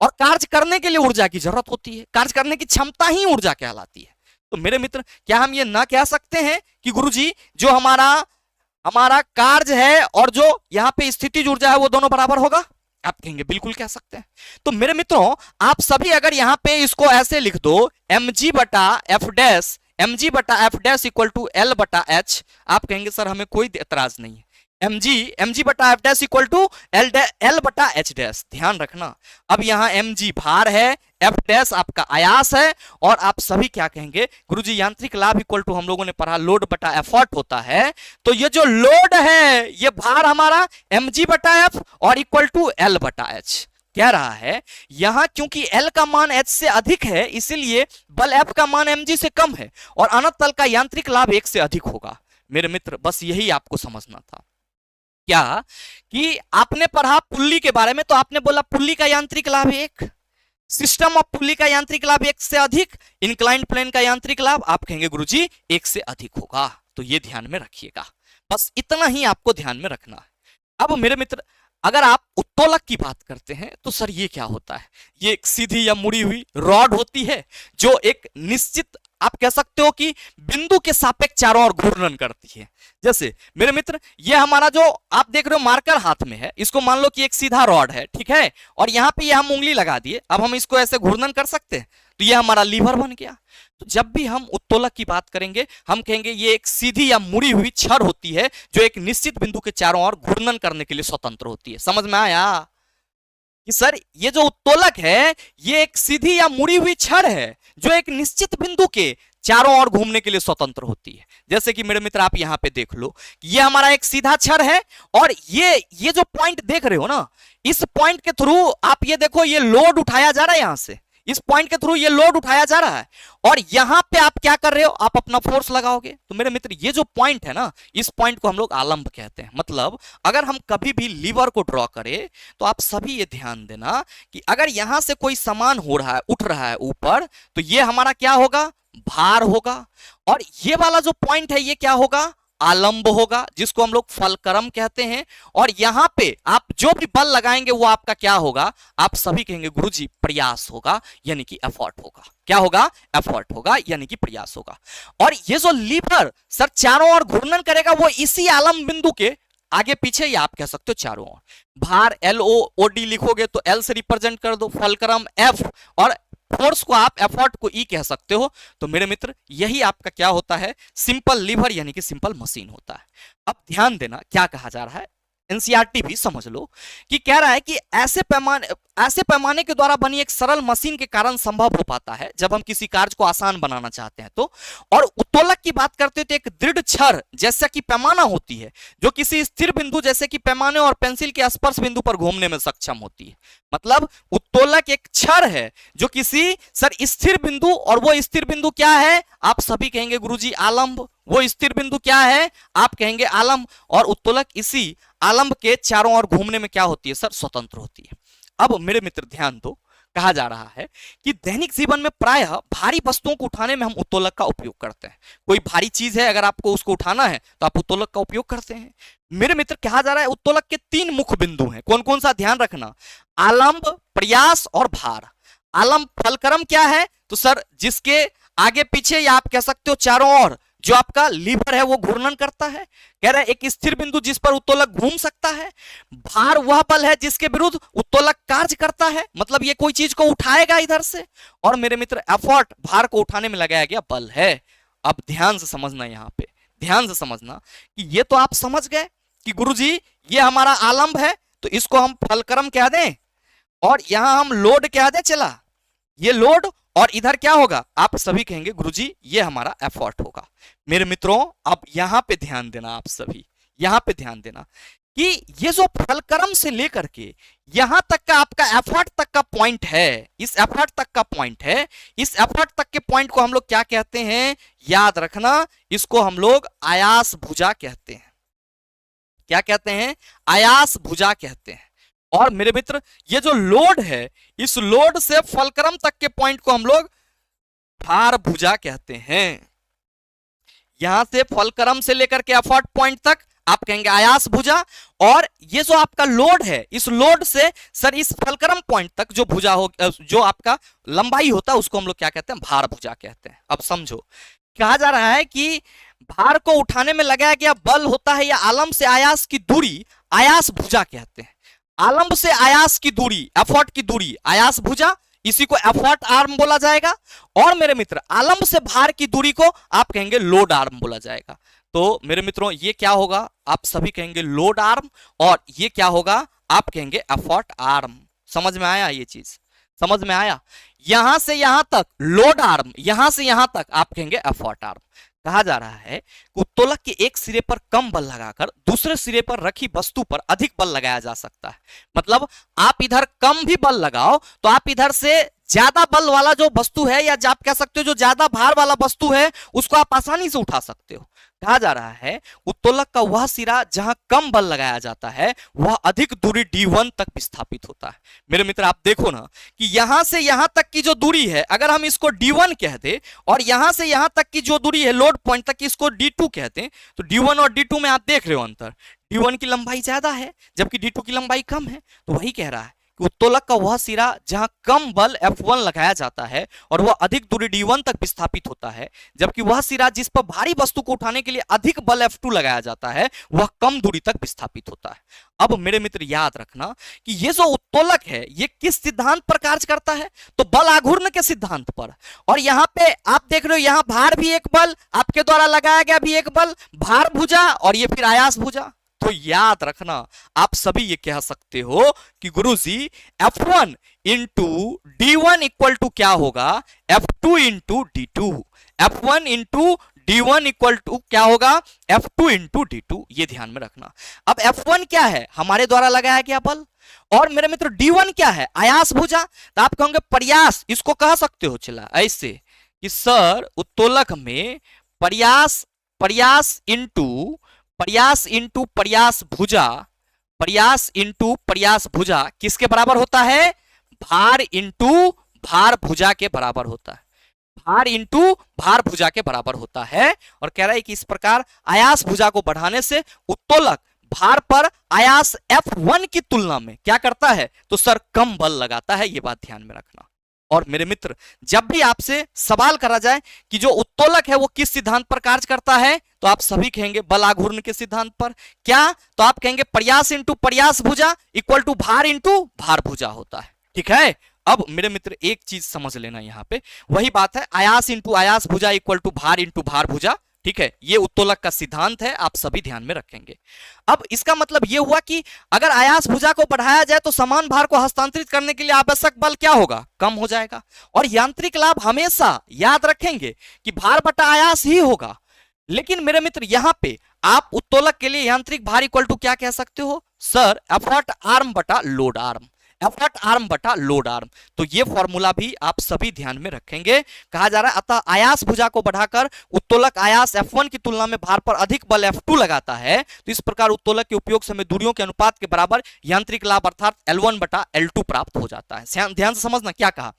और कार्य करने के लिए ऊर्जा की जरूरत होती है, कार्य करने की क्षमता ही ऊर्जा कहलाती है। तो मेरे मित्र क्या हम ये ना कह सकते हैं कि गुरुजी जो हमारा कार्य है और जो यहाँ पे स्थितिज ऊर्जा है वो दोनों बराबर होगा, आप कहेंगे बिल्कुल कह सकते हैं। तो मेरे मित्रों आप सभी अगर यहाँ पे इसको ऐसे लिख दो mg बटा F dash equal to L बटा एच, आप कहेंगे सर हमें कोई एतराज नहीं है। mg बटा F dash equal to L बटा एच डैश। ध्यान रखना, अब यहाँ mg भार है, एफ डैश आपका आयास है, और आप सभी क्या कहेंगे गुरुजी यांत्रिक लाभ इक्वल टू हम लोगों ने पढ़ा लोड बटा एफर्ट होता है। तो ये जो लोड है ये भार हमारा mg बटा एफ और इक्वल टू एल बटा एच। कह रहा है यहां क्योंकि L का मान H से अधिक है इसलिए बल F का मान mg से कम है और अनंत तल का यांत्रिक लाभ 1 से अधिक होगा। मेरे मित्र बस यही आपको समझना था। क्या कि आपने पढ़ा पुल्ली के बारे में, तो आपने बोला पुल्ली का यांत्रिक लाभ 1, सिस्टम ऑफ पुल्ली का यांत्रिक लाभ 1 से अधिक, इंक्लाइंड प्लेन का यांत्रिक लाभ आप कहेंगे गुरुजी 1 से अधिक होगा। तो ये ध्यान में रखिएगा, बस इतना ही आपको ध्यान में रखना है। अब मेरे मित्र अगर आप उत्तोलक की बात करते हैं तो सर ये क्या होता है, ये एक सीधी या मुड़ी हुई रॉड होती है जो एक निश्चित आप कह सकते हो कि बिंदु के सापेक्ष चारों ओर घूर्णन करती है। जैसे मेरे मित्र ये हमारा जो आप देख रहे हो मार्कर हाथ में है, इसको मान लो कि एक सीधा रॉड है, ठीक है, और यहाँ पे ये हम उंगली लगा दिए, अब हम इसको ऐसे घूर्णन कर सकते हैं, तो ये हमारा लीवर बन गया। तो जब भी हम उत्तोलक की बात करेंगे हम कहेंगे ये एक सीधी या मुड़ी हुई छड़ होती है जो एक निश्चित बिंदु के चारों ओर घूर्णन करने के लिए स्वतंत्र होती है। समझ में आया? कि सर ये जो उत्तोलक है ये एक सीधी या मुड़ी हुई छड़ है जो एक निश्चित बिंदु के चारों ओर घूमने के लिए स्वतंत्र होती है। जैसे कि मेरे मित्र आप यहां पे देख लो कि ये हमारा एक सीधा छड़ है और ये जो पॉइंट देख रहे हो ना, इस पॉइंट के थ्रू आप ये देखो ये लोड उठाया जा रहा है, यहां से इस पॉइंट के थ्रू ये लोड उठाया जा रहा है और यहां पे आप क्या कर रहे हो, आप अपना फोर्स लगाओगे। तो मेरे मित्र ये जो पॉइंट है ना, इस पॉइंट को हम लोग आलंब कहते हैं। मतलब अगर हम कभी भी लीवर को ड्रॉ करें तो आप सभी ये ध्यान देना कि अगर यहां से कोई सामान हो रहा है, उठ रहा है ऊपर, तो ये हमारा क्या होगा, भार होगा। और ये वाला जो पॉइंट है ये क्या होगा, आलंब होगा, जिसको हम लोग फलक्रम कहते हैं। और यहां पे आप जो भी बल लगाएंगे वो आपका क्या होगा, आप सभी कहेंगे गुरुजी प्रयास होगा, यानी कि एफर्ट होगा। क्या होगा, एफर्ट होगा, यानी कि प्रयास होगा। और ये जो लीवर सर चारों ओर घूर्णन करेगा वो इसी आलंब बिंदु के आगे पीछे, या आप कह सकते हो चारों ओर। भार LOOD लिखोगे तो L से रिप्रेजेंट कर दो, फलक्रम F, और फोर्स को आप एफर्ट को ई कह सकते हो। तो मेरे मित्र यही आपका क्या होता है, सिंपल लीवर यानी कि सिंपल मशीन होता है। अब ध्यान देना क्या कहा जा रहा है, एनसीईआरटी भी समझ लो कि कह रहा है कि ऐसे पैमाने के द्वारा बनी एक सरल मशीन के कारण संभव हो पाता है जब हम किसी कार्य को आसान बनाना चाहते हैं तो। और उत्तोलक की बात करते हैं तो एक दृढ़ छड़ जैसा कि पैमाना होती है जो किसी स्थिर बिंदु जैसे कि पैमाने और पेंसिल के स्पर्श बिंदु पर घूमने में सक्षम होती है। मतलब उत्तोलक एक छड़ है जो किसी सर स्थिर बिंदु, और वो स्थिर बिंदु क्या है, आप सभी कहेंगे गुरुजी आलंब। वो स्थिर बिंदु क्या है, आप कहेंगे आलंब। और उत्तोलक इसी आलंब के चारों ओर घूमने में क्या होती है सर, स्वतंत्र होती है। अब मेरे मित्र ध्यान दो, कहा जा रहा है कि दैनिक जीवन में प्रायः भारी वस्तुओं को उठाने में हम उत्तोलक का उपयोग करते हैं। कोई भारी चीज है, अगर आपको उसको उठाना है तो आप उत्तोलक का उपयोग करते हैं। मेरे मित्र कहा जा रहा है उत्तोलक के 3 मुख्य बिंदु हैं। कौन कौन सा, ध्यान रखना, आलंब, प्रयास और भार। आलंब फलक्रम क्या है, तो सर जिसके आगे पीछे या आप कह सकते हो चारों ओर जो आपका लीवर है वो घूर्णन करता है। कह रहा है एक स्थिर बिंदु जिस पर उत्तोलक घूम सकता है। भार वह बल है जिसके विरुद्ध उत्तोलक कार्य करता है, मतलब ये कोई चीज को उठाएगा इधर से। और मेरे मित्र एफर्ट भार को उठाने में लगाया गया बल है। अब ध्यान से समझना, यहां पे ध्यान से समझना कि ये तो आप समझ गए कि गुरुजी ये हमारा आलंब है तो इसको हम फलक्रम कह दें और यहां हम लोड कह दें, चला ये लोड, और इधर क्या होगा, आप सभी कहेंगे गुरुजी ये हमारा एफर्ट होगा। मेरे मित्रों अब यहां पे ध्यान देना, आप सभी यहां पे ध्यान देना कि ये जो फलक्रम से लेकर के यहां तक का आपका एफर्ट तक का पॉइंट है, इस एफर्ट तक का पॉइंट है, इस एफर्ट तक के पॉइंट को हम लोग क्या कहते हैं, याद रखना, इसको हम लोग आयास भुजा कहते हैं। क्या कहते हैं, आयास भुजा कहते हैं। और मेरे मित्र ये जो लोड है, इस लोड से फलक्रम तक के पॉइंट को हम लोग भार भुजा कहते हैं। यहां से फलक्रम से लेकर के एफर्ट पॉइंट तक आप कहेंगे आयास भुजा, और ये जो आपका लोड है, इस लोड से सर इस फलक्रम पॉइंट तक जो भुजा हो, जो आपका लंबाई होता है उसको हम लोग क्या कहते हैं, भार भुजा कहते हैं। अब समझो, कहा जा रहा है कि भार को उठाने में लगाया गया बल होता है या आलंब से आयास की दूरी आयास भुजा कहते हैं। आलंब से आयास की दूरी, एफर्ट की दूरी आयास भुजा, इसी को एफर्ट आर्म बोला जाएगा। और मेरे मित्र आलंब से भार की दूरी को आप कहेंगे लोड आर्म बोला जाएगा। तो मेरे मित्रों ये क्या होगा, आप सभी कहेंगे लोड आर्म, और ये क्या होगा, आप कहेंगे एफर्ट आर्म। समझ में आया, ये चीज समझ में आया। यहां से यहां तक लोड आर्म, यहां से यहां तक आप कहेंगे एफर्ट आर्म। कहा जा रहा है कि उत्तोलक के एक सिरे पर कम बल लगाकर दूसरे सिरे पर रखी वस्तु पर अधिक बल लगाया जा सकता है। मतलब आप इधर कम भी बल लगाओ तो आप इधर से ज्यादा बल वाला जो वस्तु है, या आप कह सकते हो जो ज्यादा भार वाला वस्तु है, उसको आप आसानी से उठा सकते हो। कहा जा रहा है उत्तोलक का वह सिरा जहां कम बल लगाया जाता है वह अधिक दूरी D1 तक विस्थापित होता है। मेरे मित्र आप देखो ना कि यहां से यहां तक की जो दूरी है, अगर हम इसको D1 कह दे, और यहां से यहां तक की जो दूरी है लोड पॉइंट तक इसको D2 कहते हैं, तो D1 और D2 में आप देख रहे हो अंतर, D1 की लंबाई ज्यादा है जबकि D2 की लंबाई कम है। तो वही कह रहा है कि उत्तोलक का वह सिरा जहां कम बल F1 लगाया जाता है और वह अधिक दूरी D1 तक विस्थापित होता है, जबकि वह सिरा जिस पर भारी वस्तु को उठाने के लिए अधिक बल F2 लगाया जाता है वह कम दूरी तक विस्थापित होता है। अब मेरे मित्र याद रखना कि ये जो उत्तोलक है ये किस सिद्धांत पर कार्य करता है, तो बल आघूर्ण के सिद्धांत पर। और यहाँ पे आप देख रहे हो यहाँ भार भी एक बल आपके द्वारा लगाया गया भी एक बल, भार भुजा और ये फिर आयास भुजा। तो याद रखना, आप सभी ये कह सकते हो कि गुरुजी F1 into D1 equal to क्या होगा, F2 into D2। F1 into D1 equal to क्या होगा, F2 इंटू D2। ये ध्यान में रखना। अब F1 क्या है, हमारे द्वारा लगाया गया बल, और मेरे मित्र D1 क्या है, आयास भुजा। तो आप कहोगे प्रयास, इसको कह सकते हो चला ऐसे कि सर उत्तोलक में प्रयास, प्रयास इंटू प्रयास भुजा, प्रयास इंटू प्रयास भुजा किसके बराबर होता है, भार इंटू भार भुजा के बराबर होता है, भार इंटू भार भुजा के बराबर होता है। और कह रहा है कि इस प्रकार आयास भुजा को बढ़ाने से उत्तोलक भार पर आयास F1 की तुलना में क्या करता है, तो सर कम बल लगाता है। ये बात ध्यान में रखना। और मेरे मित्र जब भी आपसे सवाल करा जाए कि जो उत्तोलक है वो किस सिद्धांत पर कार्य करता है, तो आप सभी कहेंगे बल आघूर्ण के सिद्धांत पर। क्या, तो आप कहेंगे प्रयास इंटू प्रयास भुजा इक्वल टू भार इंटू भार भुजा होता है। ठीक है। अब मेरे मित्र एक चीज समझ लेना, यहां पे वही बात है, आयास इंटू आयास भुजा इक्वल टू भार इंटू भार भुजा। ठीक है, ये उत्तोलक का सिद्धांत है, आप सभी ध्यान में रखेंगे। अब इसका मतलब ये हुआ कि अगर आयास भुजा को बढ़ाया जाए तो समान भार को हस्तांतरित करने के लिए आवश्यक बल क्या होगा, कम हो जाएगा। और यांत्रिक लाभ हमेशा याद रखेंगे कि भार बटा आयास ही होगा। लेकिन मेरे मित्र यहां पे आप उत्तोलक के लिए यांत्रिक भार इक्वल टू क्या कह सकते हो, सर एफर्ट आर्म बटा लोड आर्म, एफर्ट आर्म बटा लोड आर्म। तो ये फॉर्मूला भी आप सभी ध्यान में रखेंगे। कहा जा रहा है अतः आयास भुजा को बढ़ाकर उत्तोलक आयास F1 की तुलना में भार पर अधिक बल F2 लगाता है, तो इस प्रकार उत्तोलक के उपयोग से हमें दूरियों के अनुपात के बराबर यांत्रिक लाभ अर्थात L1 बटा L2 प्राप्त हो जाता है। ध्यान से समझना क्या कहा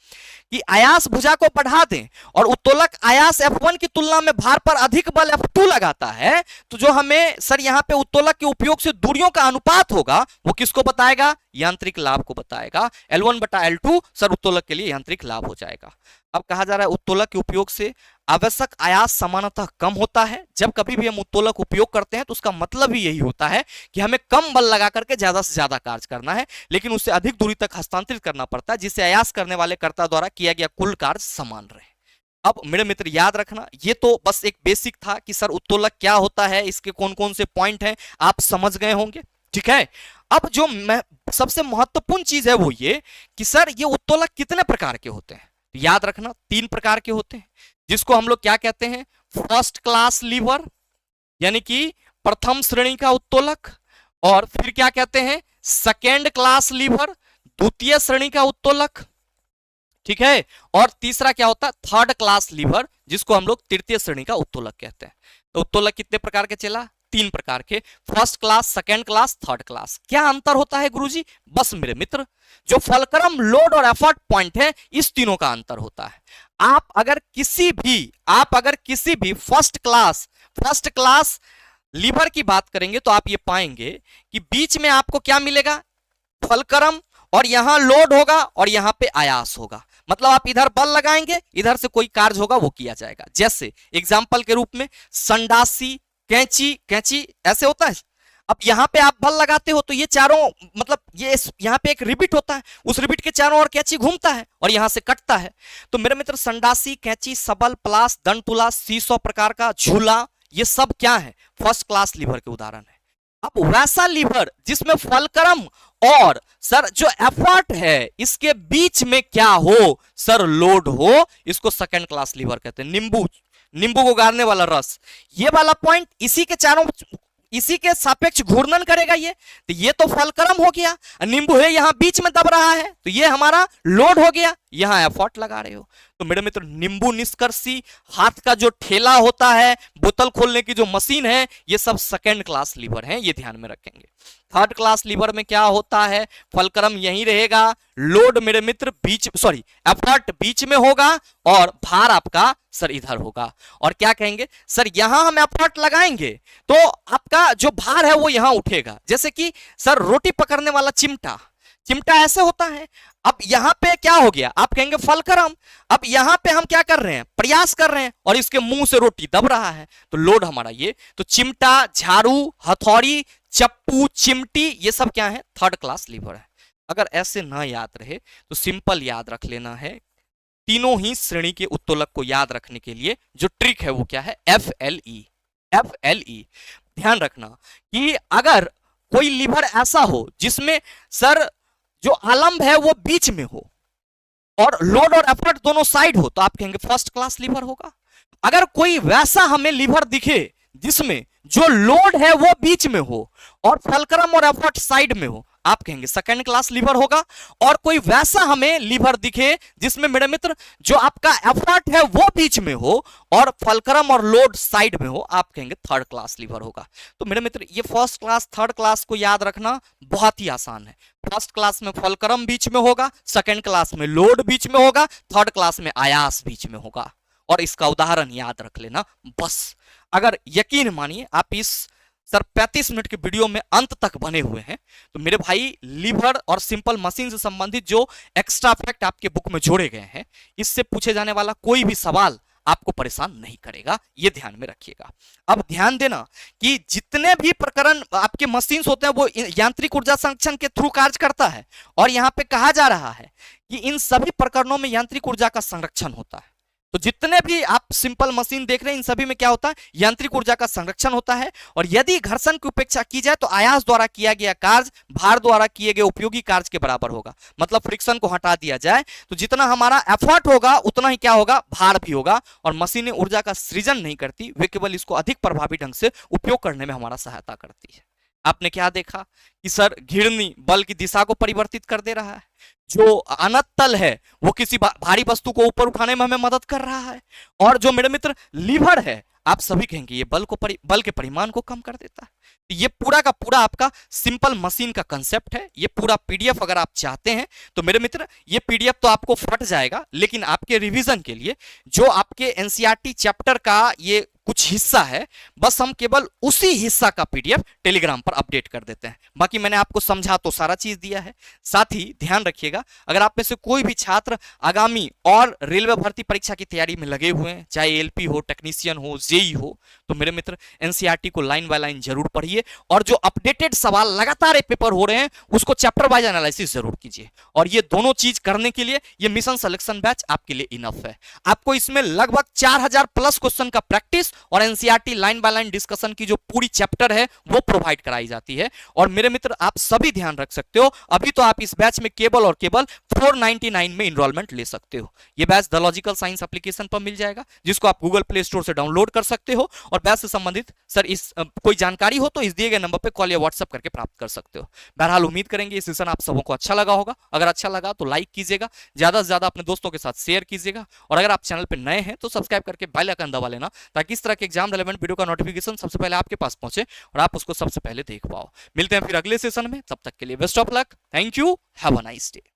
कि आयास भुजा को बढ़ा दें और उत्तोलक आयास F1 की तुलना में भार पर अधिक बल F2 लगाता है, तो जो हमें सर यहाँ पे उत्तोलक के उपयोग से दूरियों का अनुपात होगा वो किसको बताएगा, यांत्रिक लाभ को बताएगा। L1 बटा L2 सर उत्तोलक के लिए यांत्रिक लाभ हो जाएगा। अब कहा जा रहा है उत्तोलक के उपयोग से आवश्यक आयास समानतः कम होता है। जब कभी भी हम उत्तोलक उपयोग करते हैं तो उसका मतलब ही यही होता है कि हमें कम बल लगा करके ज्यादा से ज्यादा कार्य करना है, लेकिन उससे अधिक दूरी तक हस्तांतरित करना पड़ता है, जिससे आयास करने वाले कर्ता द्वारा किया गया कुल कार्य समान रहे। अब मेरे मित्र याद रखना, ये तो बस एक बेसिक था कि सर उत्तोलक क्या होता है, इसके कौन कौन से पॉइंट हैं आप समझ गए होंगे। ठीक है। अब जो सबसे महत्वपूर्ण चीज है वो ये कि सर ये उत्तोलक कितने प्रकार के होते हैं। याद रखना 3 प्रकार के होते हैं, जिसको हम लोग क्या कहते हैं, फर्स्ट क्लास लीवर यानी कि प्रथम श्रेणी का उत्तोलक, और फिर क्या कहते हैं सेकेंड क्लास लीवर, द्वितीय श्रेणी का उत्तोलक। ठीक है। और तीसरा क्या होता है थर्ड क्लास लीवर, जिसको हम लोग तृतीय श्रेणी का उत्तोलक कहते हैं। तो उत्तोलक कितने प्रकार के चला, 3 प्रकार के, first class, second class, third class. क्या अंतर होता है गुरुजी, बस मेरे मित्र जो फलक्रम, लोड और एफर्ट पॉइंट है, इस तीनों का अंतर होता है। आप अगर किसी भी फर्स्ट क्लास लीवर की बात करेंगे तो आप ये पाएंगे कि बीच में आपको क्या मिलेगा, फलक्रम, और यहां लोड होगा और यहां पे आयास होगा। मतलब आप इधर बल लगाएंगे, इधर से कोई कार्य होगा वो किया जाएगा। जैसे एग्जाम्पल के रूप में संडासी, कैंची ऐसे होता है। अब यहां पे आप बल लगाते हो तो ये चारों, मतलब ये यहां पे एक रिबिट होता है, उस रिबिट के चारों ओर कैंची घूमता है और यहां से कटता है। तो मेरे मित्र संडासी, कैंची, सबल, प्लास, दंडतुला, सीसो प्रकार का झूला, ये सब क्या है, फर्स्ट क्लास लीवर के उदाहरण है। अब वैसा लीवर जिसमें फलक्रम और सर जो एफर्ट है इसके बीच में क्या हो, सर लोड हो, इसको सेकंड क्लास लीवर कहते हैं। नींबू को गाड़ने वाला रस, ये वाला पॉइंट इसी के सापेक्ष घूर्णन करेगा तो ये तो फलक्रम हो गया। नींबू है यहां बीच में दब रहा है तो ये हमारा लोड हो गया, यहां एफर्ट लगा रहे हो। तो मेरे मित्र नींबू निष्कर्षी, हाथ का जो ठेला होता है, बोतल खोलने की जो मशीन है, ये सब सेकेंड क्लास लीवर हैं, ये ध्यान में रखेंगे। थर्ड क्लास लीवर में क्या होता है, फलक्रम यहीं रहेगा, लोड मेरे मित्र एफर्ट बीच में होगा और भार आपका सर इधर होगा। और क्या कहेंगे सर, यहां हम एफर्ट लगाएंगे तो आपका जो भार है वो यहां उठेगा। जैसे कि सर रोटी पकड़ने वाला चिमटा ऐसे होता है। अब यहां पे क्या हो गया, आप कहेंगे फलक्रम। अब यहां पे हम क्या कर रहे हैं, प्रयास कर रहे हैं और इसके मुंह से रोटी दब रहा है, तो लोड हमारा ये। तो चिमटा, झाड़ू, हथौड़ी, चप्पू, चिमटी, ये सब क्या है, थर्ड क्लास लीवर है। अगर ऐसे ना याद रहे तो सिंपल याद रख लेना है, तीनों ही श्रेणी के उत्तोलक को याद रखने के लिए जो ट्रिक है वो क्या है, FLE। ध्यान रखना कि अगर कोई लीवर ऐसा हो जिसमें सर जो आलम्ब है वो बीच में हो और लोड और एफर्ट दोनों साइड हो, तो आप कहेंगे फर्स्ट क्लास लीवर होगा। अगर कोई वैसा हमें लीवर दिखे जिसमें जो लोड है वो बीच में हो और फलक्रम और एफर्ट साइड में हो, आप कहेंगे सेकंड क्लास लीवर होगा। और कोई वैसा हमें लीवर दिखे जिसमें मेरे मित्र जो आपका एफर्ट है वो बीच में हो और फलक्रम और लोड साइड में हो, आप कहेंगे थर्ड क्लास लीवर होगा। तो मेरे मित्र ये फर्स्ट क्लास थर्ड क्लास को याद रखना बहुत ही आसान है। फर्स्ट क्लास में फलक्रम बीच में होगा, सेकंड क्लास में लोड बीच में होगा, थर्ड क्लास में आयास बीच में होगा। और इसका उदाहरण याद रख लेना बस। अगर यकीन मानिए आप इस सर 35 मिनट के वीडियो में अंत तक बने हुए हैं, तो मेरे भाई लीवर और सिंपल मशीन से संबंधित जो एक्स्ट्रा फैक्ट आपके बुक में जोड़े गए हैं, इससे पूछे जाने वाला कोई भी सवाल आपको परेशान नहीं करेगा, ये ध्यान में रखिएगा। अब ध्यान देना कि जितने भी प्रकरण आपके मशीन्स होते हैं वो यांत्रिक ऊर्जा संरक्षण के थ्रू कार्य करता है, और यहां पे कहा जा रहा है कि इन सभी प्रकरणों में यांत्रिक ऊर्जा का संरक्षण होता है। तो जितने भी आप सिंपल मशीन देख रहे हैं इन सभी में क्या होता है, यांत्रिक ऊर्जा का संरक्षण होता है। और यदि घर्षण की उपेक्षा की जाए तो आयास द्वारा किया गया कार्य भार द्वारा किए गए उपयोगी कार्य के बराबर होगा। मतलब फ्रिक्शन को हटा दिया जाए तो जितना हमारा एफर्ट होगा उतना ही क्या होगा, भार भी होगा। और मशीनें ऊर्जा का सृजन नहीं करती, वे केवल इसको अधिक प्रभावी ढंग से उपयोग करने में हमारा सहायता करती है। आपने क्या देखा कि सर घिरनी बल की दिशा को परिवर्तित कर दे रहा है, जो अनंत तल है वो किसी भारी वस्तु को ऊपर उठाने में हमें मदद कर रहा है, और जो मेरे मित्र लीवर है आप सभी कहेंगे ये बल के परिमाण को कम कर देता है। तो ये पूरा का पूरा आपका सिंपल मशीन का कंसेप्ट है। ये पूरा पीडीएफ अगर आप चाहते हैं तो मेरे मित्र ये पीडीएफ तो आपको फट जाएगा, लेकिन आपके रिवीजन के लिए जो आपके एनसीईआरटी चैप्टर का ये कुछ हिस्सा है, बस हम केवल उसी हिस्सा का पीडीएफ टेलीग्राम पर अपडेट कर देते हैं। बाकी मैंने आपको समझा तो सारा चीज दिया है। साथ ही ध्यान रखिएगा, अगर आप में से कोई भी छात्र आगामी और रेलवे भर्ती परीक्षा की तैयारी में लगे हुए हैं, चाहे एलपी हो, टेक्नीशियन हो, जेई हो, तो मेरे मित्र एनसीईआरटी को लाइन बाय लाइन जरूर पढ़िए, और जो अपडेटेड सवाल लगातार पेपर हो रहे हैं उसको चैप्टर वाइज एनालिसिस जरूर कीजिए। और ये दोनों चीज करने के लिए ये मिशन सिलेक्शन बैच आपके लिए इनफ है। आपको इसमें लगभग 4000 प्लस क्वेश्चन का प्रैक्टिस और NCERT line by line discussion की जो पूरी चैप्टर है वो प्रोवाइड कराई जाती है। और मेरे मित्र आप सभी ध्यान रख सकते हो, अभी तो आप इस बैच में केवल और केवल 499 में इनरोलमेंट ले सकते हो। ये batch the logical science application पर मिल जाएगा, जिसको आप गूगल प्ले स्टोर से डाउनलोड कर सकते हो। और बैच से संबंधित सर इस कोई जानकारी हो तो इस दिए गए नंबर पे कॉल या व्हाट्सएप करके प्राप्त कर सकते हो। बहरहाल उम्मीद करेंगे ये सेशन आप सबों को अच्छा लगा होगा। अगर अच्छा लगा तो लाइक कीजिएगा, ज्यादा से ज्यादा अपने दोस्तों के साथ शेयर कीजिएगा, और अगर आप चैनल पे नए हैं तो सब्सक्राइब करके बेल आइकन दबा लेना, ताकि इस तरह के एग्जाम रिलेवेंट वीडियो का नोटिफिकेशन सबसे पहले आपके पास पहुंचे और आप उसको सबसे पहले देख पाओ। मिलते हैं फिर अगले सेशन में, तब तक के लिए best of luck, thank you, have a nice day.